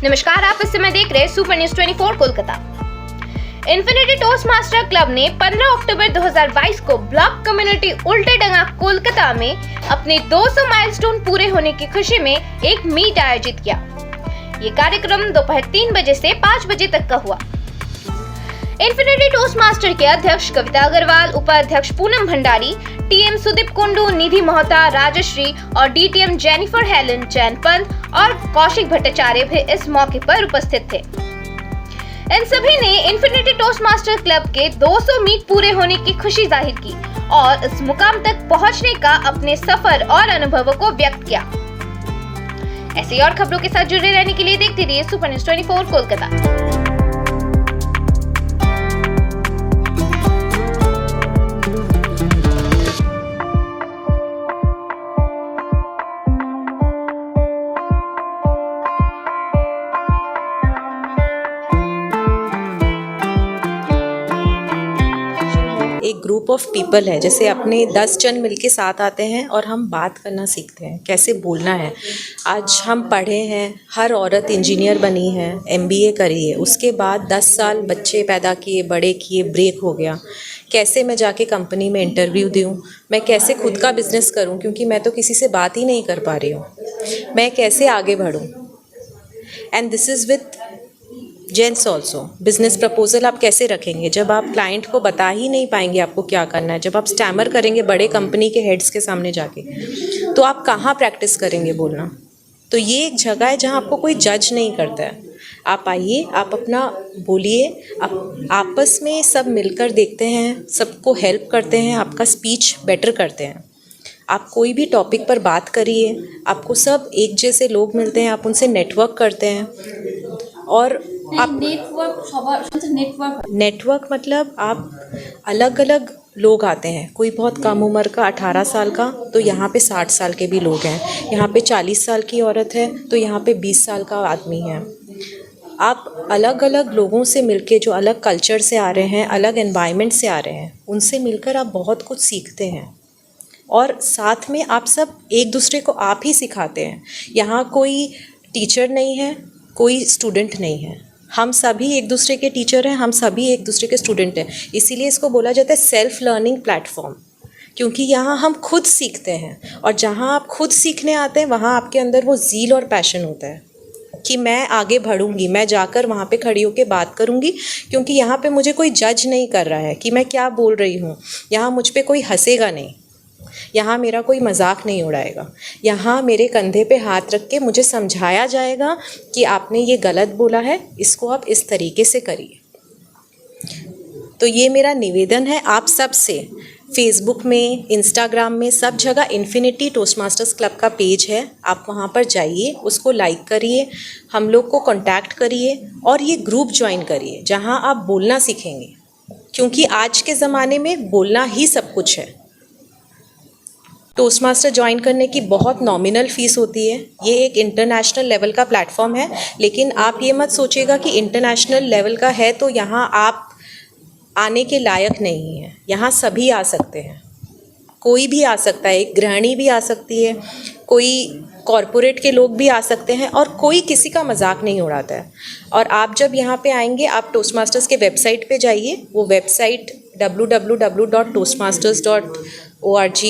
नमस्कार, आप इस समय देख रहे हैं super news 24 Kolkata. Infinity toast master club ने 15 अक्टूबर 2022 को ब्लॉक कम्युनिटी उल्टे डंगा कोलकाता में अपने 200 माइलस्टोन पूरे होने की खुशी में एक मीट आयोजित किया। ये कार्यक्रम दोपहर 3 बजे से 5 बजे तक का हुआ। इन्फिनिटी टोस्ट मास्टर के अध्यक्ष कविता अग्रवाल, उपाध्यक्ष पूनम भंडारी, टीएम सुदीप कुंडू, निधि मोहता, राजश्री और डीटीएम जेनिफर हेलन, चैन पंत और कौशिक भट्टाचार्य भी इस मौके पर उपस्थित थे। इन सभी ने इन्फिनिटी टोस्ट मास्टर क्लब के 200 मीट पूरे होने की खुशी जाहिर की और इस मुकाम तक पहुंचने का अपने सफर और अनुभवों को व्यक्त किया। ऐसी और खबरों के साथ जुड़े रहने के लिए देखते रहिए सुपर न्यूज 24 कोलकाता। एक ग्रुप ऑफ पीपल है, जैसे अपने 10 जन मिलके साथ आते हैं और हम बात करना सीखते हैं, कैसे बोलना है। आज हम पढ़े हैं, हर औरत इंजीनियर बनी है, एमबीए करी है, उसके बाद 10 साल बच्चे पैदा किए, बड़े किए, ब्रेक हो गया। कैसे मैं जाके कंपनी में इंटरव्यू दूँ, मैं कैसे खुद का बिजनेस करूँ, क्योंकि मैं तो किसी से बात ही नहीं कर पा रही हूँ, मैं कैसे आगे बढ़ूँ। And this is with gents also. Business proposal आप कैसे रखेंगे जब आप क्लाइंट को बता ही नहीं पाएंगे आपको क्या करना है, जब आप स्टैमर करेंगे बड़े कंपनी के हेड्स के सामने जाके, तो आप कहाँ प्रैक्टिस करेंगे बोलना। तो ये एक जगह है जहाँ आपको कोई जज नहीं करता है। आप आइए, आप अपना बोलिए, आप आपस में सब मिलकर देखते हैं, सबको हेल्प करते हैं, आपका स्पीच बेटर करते हैं। आप कोई भी टॉपिक पर बात करिए, आपको सब एक जैसे लोग मिलते हैं, आप उनसे नेटवर्क करते हैं। और आप नेटवर्क मतलब आप अलग अलग लोग आते हैं, कोई बहुत कम उम्र का 18 साल का, तो यहाँ पे 60 साल के भी लोग हैं, यहाँ पे 40 साल की औरत है तो यहाँ पे 20 साल का आदमी है। आप अलग अलग लोगों से मिलके, जो अलग कल्चर से आ रहे हैं, अलग एनवायरनमेंट से आ रहे हैं, उनसे मिलकर आप बहुत कुछ सीखते हैं और साथ में आप सब एक दूसरे को आप ही सिखाते हैं। यहाँ कोई टीचर नहीं है, कोई स्टूडेंट नहीं है, हम सभी एक दूसरे के टीचर हैं, हम सभी एक दूसरे के स्टूडेंट हैं। इसीलिए इसको बोला जाता है सेल्फ लर्निंग प्लेटफॉर्म, क्योंकि यहाँ हम खुद सीखते हैं और जहाँ आप खुद सीखने आते हैं वहाँ आपके अंदर वो ज़ील और पैशन होता है कि मैं आगे बढ़ूँगी, मैं जाकर वहाँ पे खड़ी होकर बात करूँगी, क्योंकि यहाँ पे मुझे कोई जज नहीं कर रहा है कि मैं क्या बोल रही हूँ। यहाँ मुझ पे कोई हंसेगा नहीं, यहाँ मेरा कोई मजाक नहीं उड़ाएगा, यहाँ मेरे कंधे पे हाथ रख के मुझे समझाया जाएगा कि आपने ये गलत बोला है, इसको आप इस तरीके से करिए। तो ये मेरा निवेदन है आप सब से। फेसबुक में, इंस्टाग्राम में, सब जगह इन्फिनिटी टोस्ट मास्टर्स क्लब का पेज है, आप वहाँ पर जाइए, उसको लाइक करिए, हम लोग को कॉन्टैक्ट करिए और ये ग्रुप ज्वाइन करिए जहाँ आप बोलना सीखेंगे, क्योंकि आज के ज़माने में बोलना ही सब कुछ है। टोस्ट मास्टर ज्वाइन करने की बहुत नॉमिनल फ़ीस होती है। ये एक इंटरनेशनल लेवल का प्लेटफॉर्म है, लेकिन आप ये मत सोचिएगा कि इंटरनेशनल लेवल का है तो यहाँ आप आने के लायक नहीं हैं। यहाँ सभी आ सकते हैं, कोई भी आ सकता है, एक गृहिणी भी आ सकती है, कोई कॉरपोरेट के लोग भी आ सकते हैं और कोई किसी का मजाक नहीं उड़ाता है। और आप जब यहाँ पे आएंगे, आप टोस्ट मास्टर्स के वेबसाइट पे जाइए, वो वेबसाइट www.toastmasters.org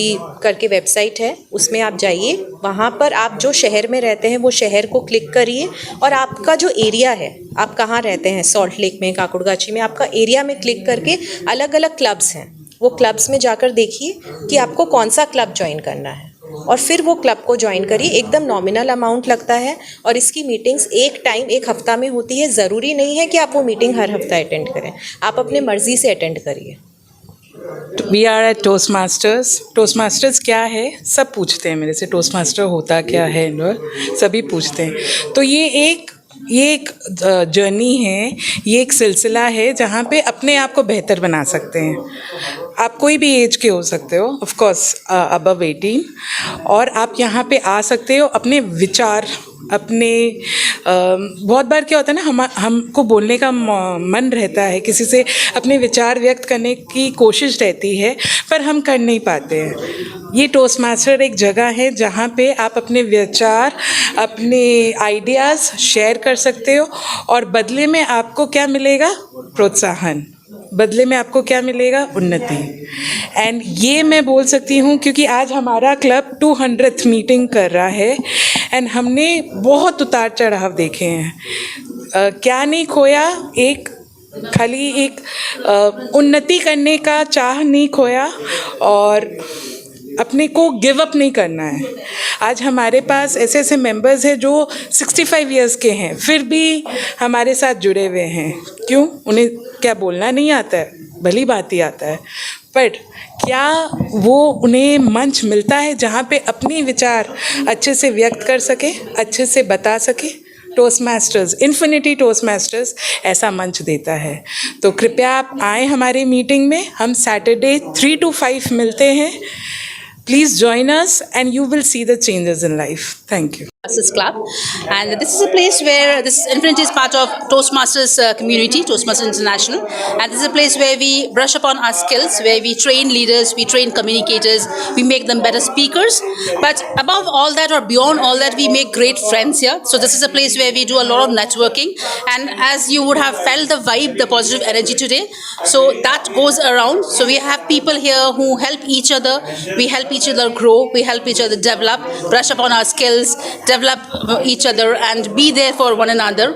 करके वेबसाइट है, उसमें आप जाइए, वहाँ पर आप जो शहर में रहते हैं वो शहर को क्लिक करिए और आपका जो एरिया है, आप कहाँ रहते हैं, सॉल्ट लेक में, काकुड़गाछी में, आपका एरिया में क्लिक करके अलग अलग क्लब्स हैं, वो क्लब्स में जाकर देखिए कि आपको कौन सा क्लब ज्वाइन करना है और फिर वो क्लब को ज्वाइन करिए। एकदम नॉमिनल अमाउंट लगता है और इसकी मीटिंग्स एक हफ्ता में होती है। ज़रूरी नहीं है कि आप वो मीटिंग हर हफ्ता अटेंड करें, आप अपने मर्ज़ी से अटेंड करिए। We are at Toastmasters. Toastmasters क्या है सब पूछते हैं मेरे से, टोस्ट मास्टर होता क्या है, सभी पूछते हैं। तो ये एक जर्नी है, ये एक सिलसिला है जहाँ पे अपने आप को बेहतर बना सकते हैं। आप कोई भी एज के हो सकते हो, ऑफ कोर्स अबव 18, और आप यहाँ पे आ सकते हो अपने विचार, अपने बहुत बार क्या होता है ना, हमको बोलने का मन रहता है, किसी से अपने विचार व्यक्त करने की कोशिश रहती है, पर हम कर नहीं पाते हैं। ये टोस्ट मास्टर एक जगह है जहाँ पे आप अपने विचार, अपने आइडियाज़ शेयर कर सकते हो और बदले में आपको क्या मिलेगा? प्रोत्साहन। बदले में आपको क्या मिलेगा? उन्नति। एंड ये मैं बोल सकती हूँ क्योंकि आज हमारा क्लब 200th मीटिंग कर रहा है एंड हमने बहुत उतार चढ़ाव देखे हैं। क्या नहीं खोया? खाली एक उन्नति करने का चाह नहीं खोया और अपने को गिव अप नहीं करना है। आज हमारे पास ऐसे ऐसे मेंबर्स हैं जो 65 इयर्स के हैं फिर भी हमारे साथ जुड़े हुए हैं। क्यों? उन्हें क्या बोलना नहीं आता है? भली बात ही आता है, पर क्या वो उन्हें मंच मिलता है जहाँ पे अपने विचार अच्छे से व्यक्त कर सके, अच्छे से बता सके? Toast masters, infinity toast masters ऐसा मंच देता है। तो कृपया आप आएँ हमारी मीटिंग में। हम सैटरडे 3 to 5 मिलते हैं। Please join us and you will see the changes in life. Thank you. Toastmasters Club, and this is a place where this Infinity is part of Toastmasters community, Toastmasters International, and this is a place where we brush upon our skills, where we train leaders, we train communicators, we make them better speakers, but above all that or beyond all that, we make great friends here. So this is a place where we do a lot of networking, and as you would have felt the vibe, the positive energy today, so that goes around. So we have people here who help each other, we help each other grow, we help each other develop, brush upon our skills, develop each other and be there for one another,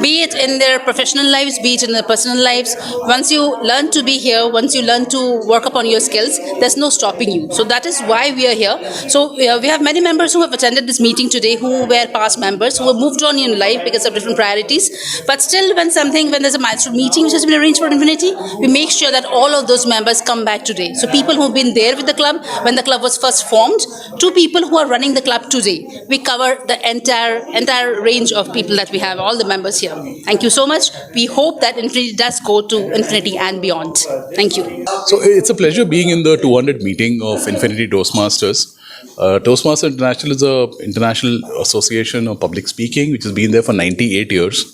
be it in their professional lives, be it in their personal lives. Once you learn to be here, once you learn to work upon your skills, there's no stopping you. So that is why we are here. So we have many members who have attended this meeting today who were past members, who have moved on in life because of different priorities. But still, when there's a milestone meeting which has been arranged for Infinity, we make sure that all of those members come back today. So people who've been there with the club when the club was first formed, to people who are running the club today, we cover the entire range of people that we have, all the members here. Thank you so much. We hope that Infinity does go to infinity and beyond. Thank you. So it's a pleasure being in the 200 meeting of Infinity Toastmasters. Toastmasters International is an international association of public speaking which has been there for 98 years.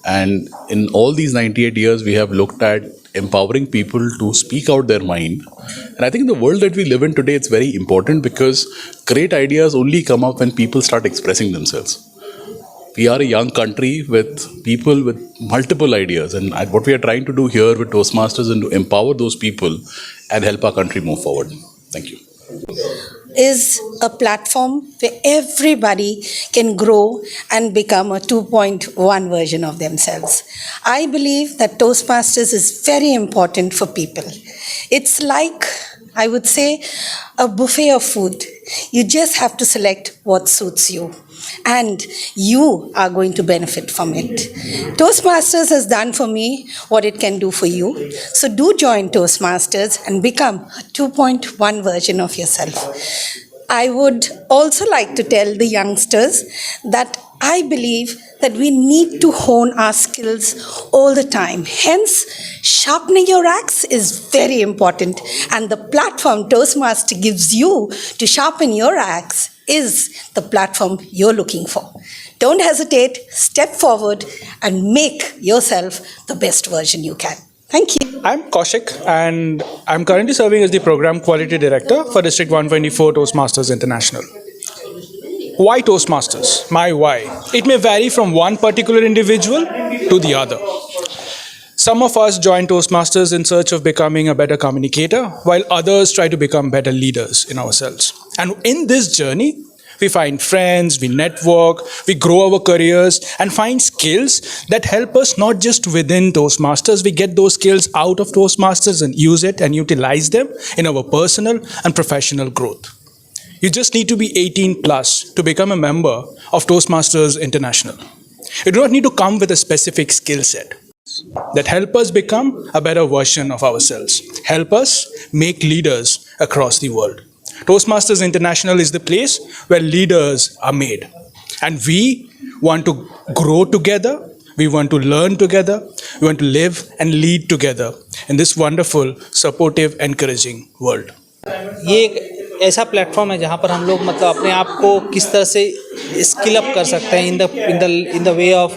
And in all these 98 years, we have looked at empowering people to speak out their mind. And I think in the world that we live in today, it's very important because great ideas only come up when people start expressing themselves. We are a young country with people with multiple ideas, and what we are trying to do here with Toastmasters is to empower those people and help our country move forward. Thank you. Is a platform where everybody can grow and become a 2.1 version of themselves. I believe that Toastmasters is very important for people. It's like, I would say, a buffet of food. You just have to select what suits you, and you are going to benefit from it. Toastmasters has done for me what it can do for you. So do join Toastmasters and become a 2.1 version of yourself. I would also like to tell the youngsters that I believe that we need to hone our skills all the time. Hence, sharpening your axe is very important, and the platform Toastmaster gives you to sharpen your axe is the platform you're looking for. Don't hesitate, step forward and make yourself the best version you can. Thank you. I'm Kaushik, and I'm currently serving as the Program Quality Director for District 124 Toastmasters International. Why Toastmasters? My why. It may vary from one particular individual to the other. Some of us join Toastmasters in search of becoming a better communicator, while others try to become better leaders in ourselves. And in this journey, we find friends, we network, we grow our careers and find skills that help us not just within Toastmasters, we get those skills out of Toastmasters and use it and utilize them in our personal and professional growth. You just need to be 18 plus to become a member of Toastmasters International. You do not need to come with a specific skill set that help us become a better version of ourselves, help us make leaders across the world. Toastmasters International is the place where leaders are made. And we want to grow together, we want to learn together, we want to live and lead together in this wonderful, supportive, encouraging world. ये एक ऐसा platform है जहाँ पर हम लोग मतलब अपने आप को किस तरह से स्किल अप कर सकते हैं इन द वे ऑफ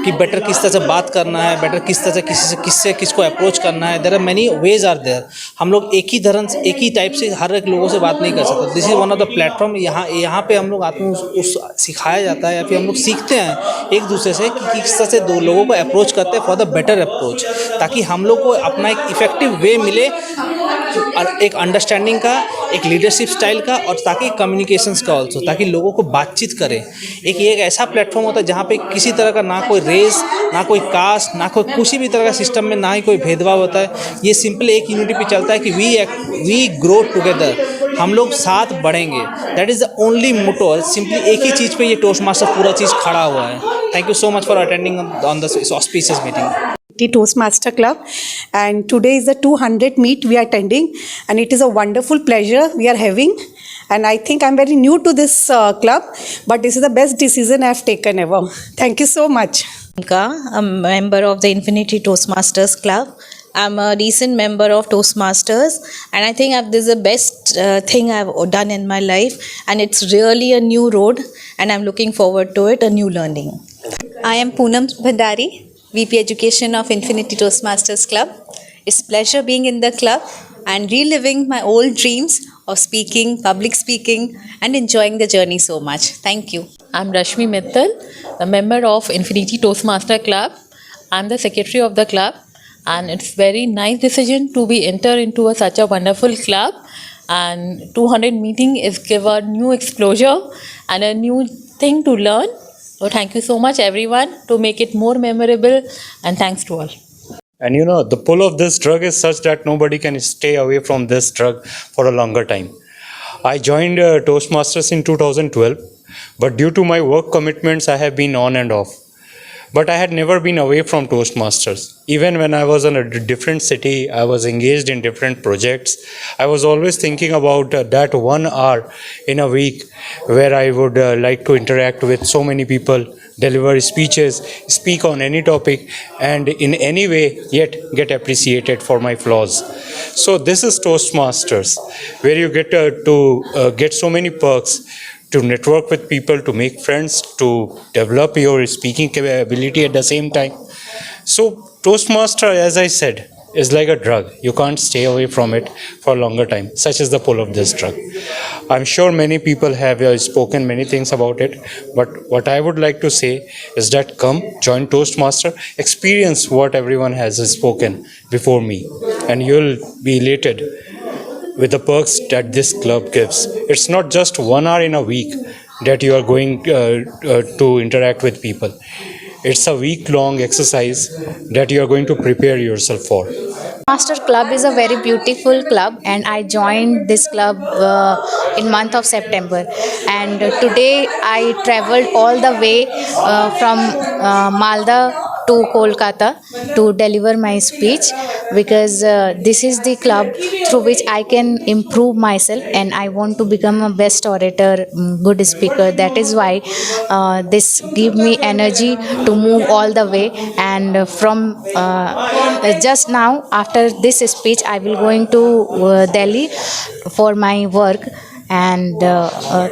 कि बेटर किस तरह से बात करना है, बेटर किस तरह से किससे किसको अप्रोच करना है. There are many ways are there. हम लोग एक ही धरन से एक ही टाइप से हर एक लोगों से बात नहीं कर सकते. This is one of the platform. यहाँ पे हम लोग आत्म उस सिखाया जाता है या फिर हम लोग सीखते हैं एक दूसरे से कि किस तरह से दो लोगों को अप्रोच करते हैं फॉर द बेटर अप्रोच, ताकि हम लोग को अपना एक इफेक्टिव वे मिले, एक अंडरस्टैंडिंग का, एक लीडरशिप स्टाइल का, और ताकि कम्युनिकेशंस का ऑल्सो, ताकि लोगों को बातचीत करें. ये एक ऐसा प्लेटफॉर्म होता है जहाँ पे किसी तरह का ना कोई रेस, ना कोई कास्ट, ना कोई किसी भी तरह का सिस्टम में ना ही कोई भेदभाव होता है. ये सिंपल एक यूनिटी पे चलता है कि वी ग्रो टुगेदर, हम लोग साथ बढ़ेंगे. That is the only motto. Simply एक ही चीज़ पे ये टोस्ट मास्टर पूरा चीज़ खड़ा हुआ है. Thank you so much for attending on this auspicious meeting. Toastmaster Club, and today is the 200th meet we are attending, and it is a wonderful pleasure we are having, and I think I'm very new to this club, but this is the best decision I've taken ever. Thank you so much. I'm a member of the Infinity Toastmasters Club. I'm a recent member of Toastmasters, and I think this is the best thing I've done in my life, and it's really a new road, and I'm looking forward to it, a new learning. I am Poonam Bhandari, VP Education of Infinity Toastmasters Club. It's a pleasure being in the club and reliving my old dreams of speaking, public speaking, and enjoying the journey so much. Thank you. I'm Rashmi Mittal, a member of Infinity Toastmaster Club. I'm the secretary of the club, and it's very nice decision to be enter into such a wonderful club. And 200 meeting is give a new exposure and a new thing to learn. So thank you so much everyone to make it more memorable, and thanks to all. And the pull of this drug is such that nobody can stay away from this drug for a longer time. I joined Toastmasters in 2012, but due to my work commitments, I have been on and off. But I had never been away from Toastmasters. Even when I was in a different city, I was engaged in different projects. I was always thinking about that 1 hour in a week where I would like to interact with so many people, deliver speeches, speak on any topic, and in any way yet get appreciated for my flaws. So this is Toastmasters, where you get to get so many perks, to network with people, to make friends, to develop your speaking ability at the same time. So Toastmaster, as I said, is like a drug. You can't stay away from it for a longer time. Such is the pull of this drug. I'm sure many people have spoken many things about it, but what I would like to say is that come, join Toastmaster, experience what everyone has spoken before me, and you'll be elated with the perks that this club gives. It's not just 1 hour in a week that you are going to interact with people. It's a week-long exercise that you are going to prepare yourself for. Master Club is a very beautiful club, and I joined this club in month of September. And today I traveled all the way from Malda to Kolkata to deliver my speech, because this is the club through which I can improve myself, and I want to become a best orator, good speaker. That is why this give me energy to move all the way. And from just now, after this speech, I will going to Delhi for my work. And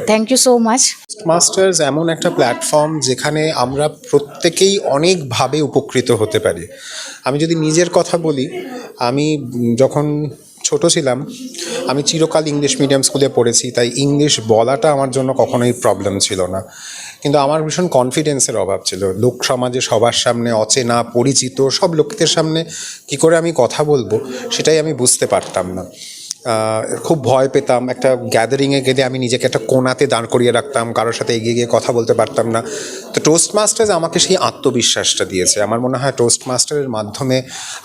thank you so much. Masters এমন একটা platform যেখানে আমরা প্রত্যেকেই অনেকভাবে উপকৃত হতে পারি. আমি যদি নিজের কথা বলি, আমি যখন ছোট ছিলাম আমি চিরকাল ইংলিশ মিডিয়াম স্কুলে পড়েছি, তাই ইংলিশ বলাটা আমার জন্য কখনোই প্রবলেম ছিল না। কিন্তু আমার ভীষণ কনফিডেন্সের অভাব ছিল। লোক সমাজে সবার সামনে, অচেনা পরিচিত সব লোকদের সামনে কী করে আমি কথা বলবো সেটাই আমি বুঝতে পারতাম না। খুব ভয় পেতাম। একটা গ্যাদারিংয়ে গেলে আমি নিজেকে একটা কোণাতে দাঁড় করিয়ে রাখতাম, কারোর সাথে এগিয়ে গিয়ে কথা বলতে পারতাম না। তো টোস্টমাস্টার্স আমাকে সেই আত্মবিশ্বাসটা দিয়েছে। আমার মনে হয় টোস্টমাস্টারের মাধ্যমে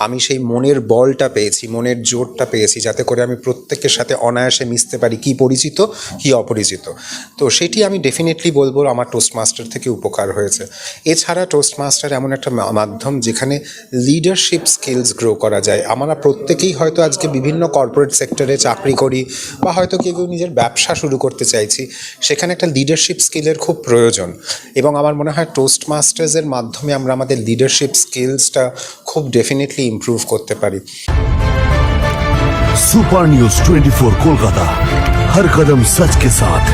আমি সেই মনের বলটা পেয়েছি, মনের জোরটা পেয়েছি, যাতে করে আমি প্রত্যেকের সাথে অনায়াসে মিশতে পারি, কী পরিচিত কী অপরিচিত। তো সেটি আমি ডেফিনেটলি বলবো আমার টোস্টমাস্টার থেকে উপকার হয়েছে। এছাড়া টোস্টমাস্টার এমন একটা মাধ্যম যেখানে লিডারশিপ স্কিলস গ্রো করা যায়। আমরা প্রত্যেকেই হয়তো আজকে বিভিন্ন কর্পোরেট সেক্টরে চাকরি করি, বা হয়তো কেউ নিজের ব্যবসা শুরু করতে চাইছি, সেখানে একটা লিডারশিপ স্কিলের খুব প্রয়োজন। এবং আমার মনে হয় টোস্টমাস্টার্সের মাধ্যমে আমরা আমাদের লিডারশিপ স্কিলসটা খুব ডেফিনেটলি ইমপ্রুভ করতে পারি। सुपर न्यूज़ 24 कोलकाता, हर कदम सच के साथ।